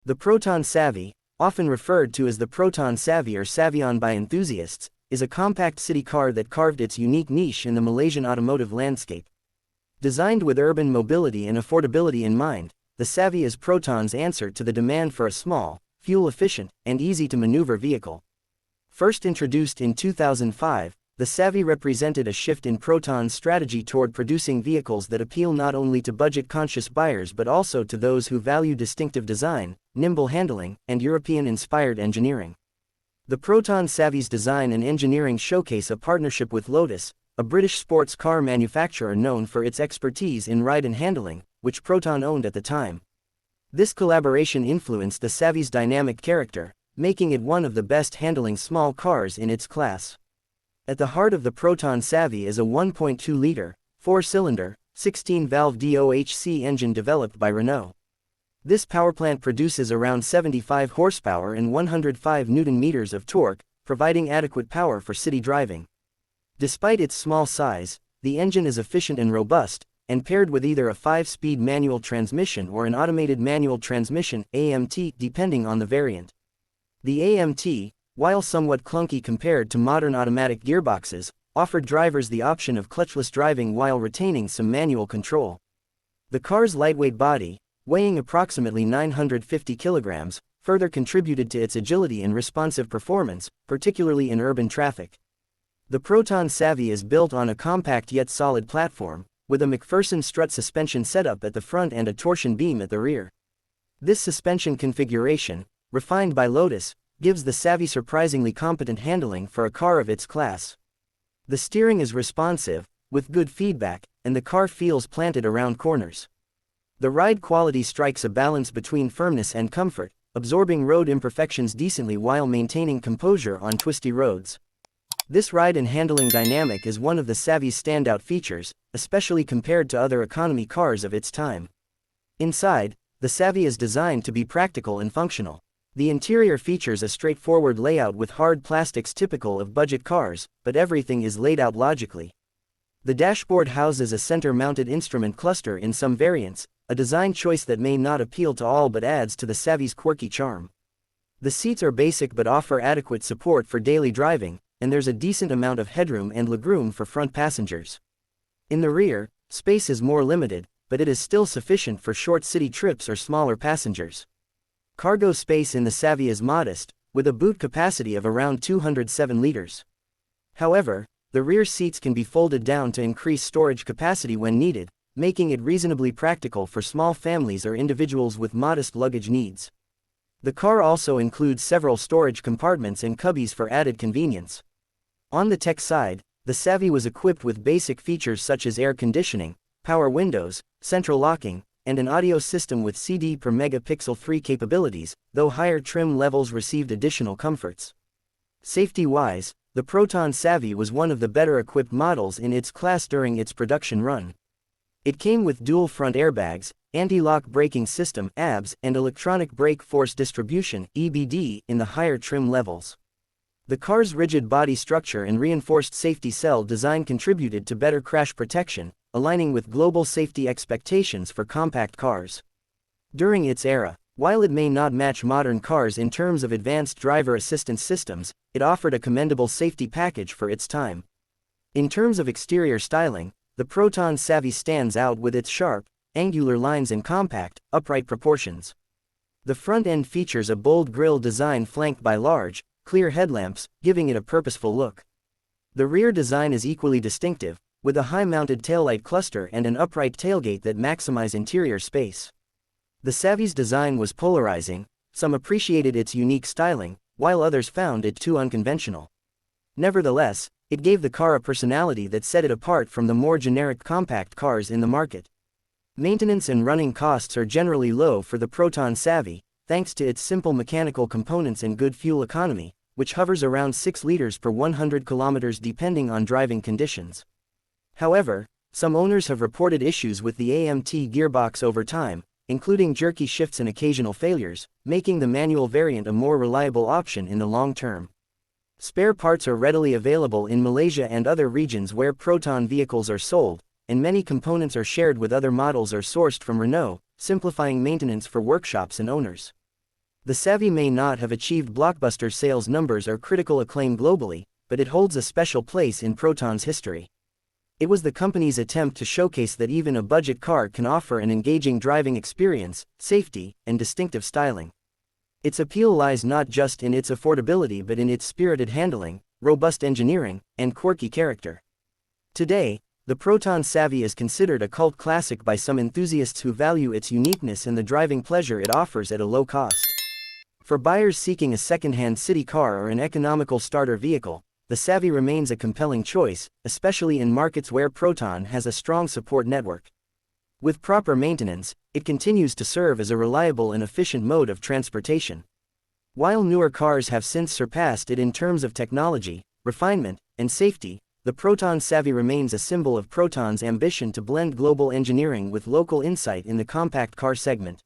The Proton Savvy, often referred to as the Proton Savvy or Savion by enthusiasts, is a compact city car that carved its unique niche in the Malaysian automotive landscape. Designed with urban mobility and affordability in mind, the Savvy is Proton's answer to the demand for a small, fuel-efficient, and easy-to-maneuver vehicle. First introduced in 2005, the Savvy represented a shift in Proton's strategy toward producing vehicles that appeal not only to budget-conscious buyers but also to those who value distinctive design, nimble handling, and European-inspired engineering. The Proton Savvy's design and engineering showcase a partnership with Lotus, a British sports car manufacturer known for its expertise in ride and handling, which Proton owned at the time. This collaboration influenced the Savvy's dynamic character, making it one of the best-handling small cars in its class. At the heart of the Proton Savvy is a 1.2-liter, 4-cylinder, 16-valve DOHC engine developed by Renault. This powerplant produces around 75 horsepower and 105 Nm of torque, providing adequate power for city driving. Despite its small size, the engine is efficient and robust, and paired with either a 5-speed manual transmission or an automated manual transmission (AMT) depending on the variant. The AMT, while somewhat clunky compared to modern automatic gearboxes, offered drivers the option of clutchless driving while retaining some manual control. The car's lightweight body, weighing approximately 950 kilograms, further contributed to its agility and responsive performance, particularly in urban traffic. The Proton Savvy is built on a compact yet solid platform, with a McPherson strut suspension setup at the front and a torsion beam at the rear. This suspension configuration, refined by Lotus, gives the Savvy surprisingly competent handling for a car of its class. The steering is responsive, with good feedback, and the car feels planted around corners. The ride quality strikes a balance between firmness and comfort, absorbing road imperfections decently while maintaining composure on twisty roads. This ride and handling dynamic is one of the Savvy's standout features, especially compared to other economy cars of its time. Inside, the Savvy is designed to be practical and functional. The interior features a straightforward layout with hard plastics typical of budget cars, but everything is laid out logically. The dashboard houses a center-mounted instrument cluster in some variants, a design choice that may not appeal to all but adds to the Savvy's quirky charm. The seats are basic but offer adequate support for daily driving, and there's a decent amount of headroom and legroom for front passengers. In the rear, space is more limited, but it is still sufficient for short city trips or smaller passengers. Cargo space in the Savvy is modest, with a boot capacity of around 207 liters. However, the rear seats can be folded down to increase storage capacity when needed, making it reasonably practical for small families or individuals with modest luggage needs. The car also includes several storage compartments and cubbies for added convenience. On the tech side, the Savvy was equipped with basic features such as air conditioning, power windows, central locking, and an audio system with CD per megapixel 3 capabilities, though higher trim levels received additional comforts. Safety-wise, the Proton Savvy was one of the better-equipped models in its class during its production run. It came with dual front airbags, anti-lock braking system (ABS), and electronic brake force distribution (EBD) in the higher trim levels. The car's rigid body structure and reinforced safety cell design contributed to better crash protection, aligning with global safety expectations for compact cars. During its era, while it may not match modern cars in terms of advanced driver assistance systems, it offered a commendable safety package for its time. In terms of exterior styling, the Proton Savvy stands out with its sharp, angular lines and compact, upright proportions. The front end features a bold grille design flanked by large, clear headlamps, giving it a purposeful look. The rear design is equally distinctive, with a high-mounted taillight cluster and an upright tailgate that maximize interior space. The Savvy's design was polarizing, some appreciated its unique styling, while others found it too unconventional. Nevertheless, it gave the car a personality that set it apart from the more generic compact cars in the market. Maintenance and running costs are generally low for the Proton Savvy, thanks to its simple mechanical components and good fuel economy, which hovers around 6 liters per 100 kilometers depending on driving conditions. However, some owners have reported issues with the AMT gearbox over time, including jerky shifts and occasional failures, making the manual variant a more reliable option in the long term. Spare parts are readily available in Malaysia and other regions where Proton vehicles are sold, and many components are shared with other models or sourced from Renault, simplifying maintenance for workshops and owners. The Savvy may not have achieved blockbuster sales numbers or critical acclaim globally, but it holds a special place in Proton's history. It was the company's attempt to showcase that even a budget car can offer an engaging driving experience, safety, and distinctive styling. Its appeal lies not just in its affordability but in its spirited handling, robust engineering, and quirky character. Today, the Proton Savvy is considered a cult classic by some enthusiasts who value its uniqueness and the driving pleasure it offers at a low cost. For buyers seeking a second-hand city car or an economical starter vehicle, the Savvy remains a compelling choice, especially in markets where Proton has a strong support network. With proper maintenance, it continues to serve as a reliable and efficient mode of transportation. While newer cars have since surpassed it in terms of technology, refinement, and safety, the Proton Savvy remains a symbol of Proton's ambition to blend global engineering with local insight in the compact car segment.